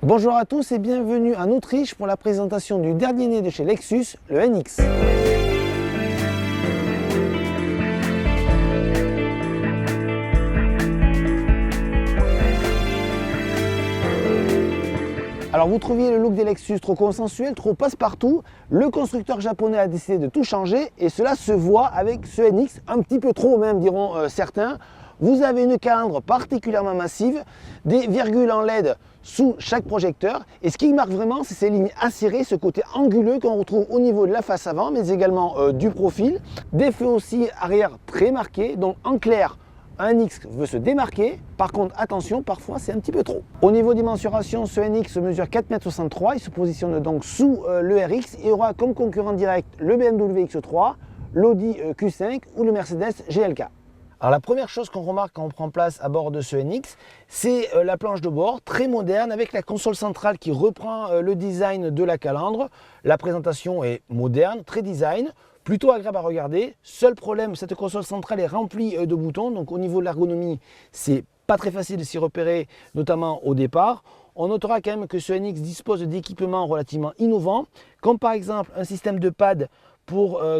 Bonjour à tous et bienvenue en Autriche pour la présentation du dernier né de chez Lexus, le NX. Alors vous trouviez le look des Lexus trop consensuel, trop passe-partout. Le constructeur japonais a décidé de tout changer et cela se voit avec ce NX, un petit peu trop même diront certains. Vous avez une calandre particulièrement massive, des virgules en LED sous chaque projecteur et ce qui marque vraiment c'est ces lignes acérées, ce côté anguleux qu'on retrouve au niveau de la face avant mais également du profil. Des feux aussi arrière très marqués, donc en clair un NX veut se démarquer, par contre attention, parfois c'est un petit peu trop. Au niveau des mensurations, ce NX mesure 4,63 m, il se positionne donc sous le RX et aura comme concurrent direct le BMW X3, l'Audi Q5 ou le Mercedes GLK. Alors la première chose qu'on remarque quand on prend place à bord de ce NX, c'est la planche de bord, très moderne, avec la console centrale qui reprend le design de la calandre. La présentation est moderne, très design, plutôt agréable à regarder. Seul problème, cette console centrale est remplie de boutons, donc au niveau de l'ergonomie, c'est pas très facile de s'y repérer, notamment au départ. On notera quand même que ce NX dispose d'équipements relativement innovants, comme par exemple un système de pad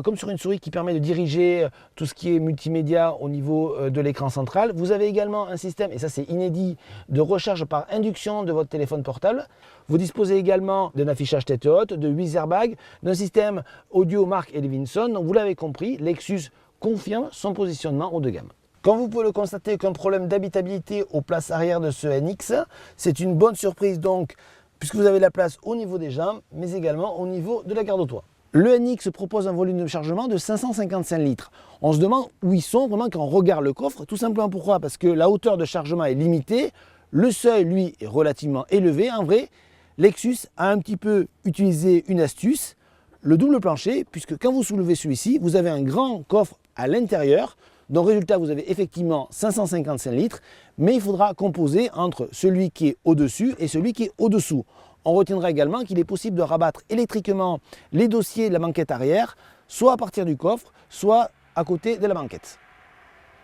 comme sur une souris qui permet de diriger tout ce qui est multimédia au niveau de l'écran central. Vous avez également un système, et ça c'est inédit, de recharge par induction de votre téléphone portable. Vous disposez également d'un affichage tête haute, de 8 airbags, d'un système audio marque Levinson. Donc vous l'avez compris, Lexus confirme son positionnement haut de gamme. Comme vous pouvez le constater, qu'un problème d'habitabilité aux places arrière de ce NX, c'est une bonne surprise donc, puisque vous avez la place au niveau des jambes, mais également au niveau de la garde au toit. Le NX propose un volume de chargement de 555 litres. On se demande où ils sont vraiment quand on regarde le coffre. Tout simplement pourquoi? Parce que la hauteur de chargement est limitée. Le seuil, lui, est relativement élevé. En vrai, Lexus a un petit peu utilisé une astuce, le double plancher, puisque quand vous soulevez celui-ci, vous avez un grand coffre à l'intérieur. Donc résultat, vous avez effectivement 555 litres, mais il faudra composer entre celui qui est au-dessus et celui qui est au-dessous. On retiendra également qu'il est possible de rabattre électriquement les dossiers de la banquette arrière, soit à partir du coffre, soit à côté de la banquette.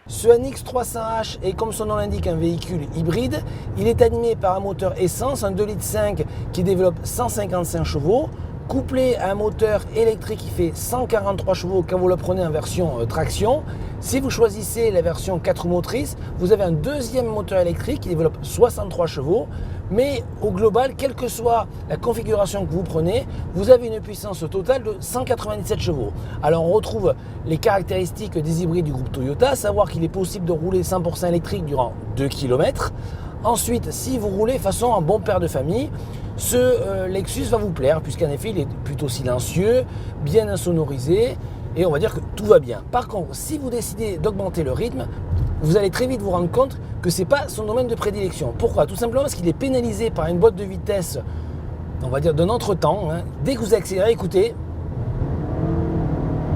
Ce NX 300H est, comme son nom l'indique, un véhicule hybride. Il est animé par un moteur essence, un 2,5 litres qui développe 155 chevaux, couplé à un moteur électrique qui fait 143 chevaux quand vous le prenez en version traction. Si vous choisissez la version 4 motrices, vous avez un deuxième moteur électrique qui développe 63 chevaux. Mais au global, quelle que soit la configuration que vous prenez, vous avez une puissance totale de 197 chevaux. Alors on retrouve les caractéristiques des hybrides du groupe Toyota, à savoir qu'il est possible de rouler 100% électrique durant 2 km. Ensuite, si vous roulez façon un bon père de famille, ce Lexus va vous plaire, puisqu'en effet il est plutôt silencieux, bien insonorisé, et on va dire que tout va bien. Par contre, si vous décidez d'augmenter le rythme, vous allez très vite vous rendre compte que ce n'est pas son domaine de prédilection. Pourquoi? Tout simplement parce qu'il est pénalisé par une boîte de vitesse, on va dire d'un autre temps. Dès que vous accélérez, écoutez,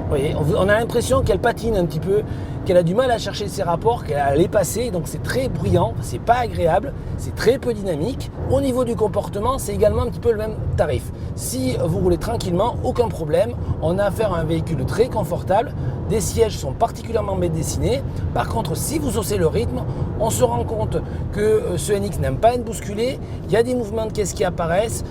vous voyez, on a l'impression qu'elle patine un petit peu, qu'elle a du mal à chercher ses rapports, qu'elle a les passer, donc c'est très bruyant, c'est pas agréable, c'est très peu dynamique. Au niveau du comportement, c'est également un petit peu le même tarif. Si vous roulez tranquillement, aucun problème, on a affaire à un véhicule très confortable, des sièges sont particulièrement bien dessinés. Par contre, si vous haussez le rythme, on se rend compte que ce NX n'aime pas être bousculé, il y a des mouvements de caisse qui apparaissent,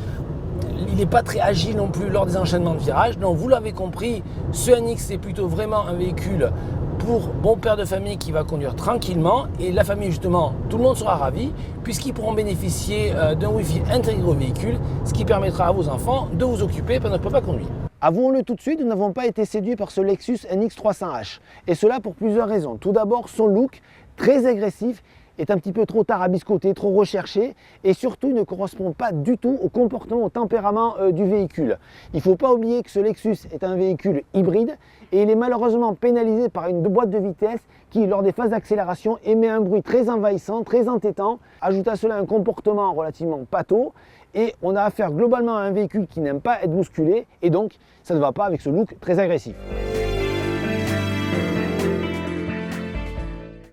il n'est pas très agile non plus lors des enchaînements de virages. Donc vous l'avez compris, ce NX c'est plutôt vraiment un véhicule pour bon père de famille qui va conduire tranquillement, et la famille justement, tout le monde sera ravi puisqu'ils pourront bénéficier d'un Wi-Fi intégré au véhicule, ce qui permettra à vos enfants de vous occuper pendant que papa conduit. Avouons-le tout de suite, nous n'avons pas été séduits par ce Lexus NX 300H, et cela pour plusieurs raisons. Tout d'abord, son look très agressif est un petit peu trop tarabiscoté, trop recherché, et surtout ne correspond pas du tout au comportement, au tempérament du véhicule. Il ne faut pas oublier que ce Lexus est un véhicule hybride et il est malheureusement pénalisé par une boîte de vitesse qui, lors des phases d'accélération, émet un bruit très envahissant, très entêtant. Ajoute à cela un comportement relativement pâteau et on a affaire globalement à un véhicule qui n'aime pas être bousculé et donc ça ne va pas avec ce look très agressif.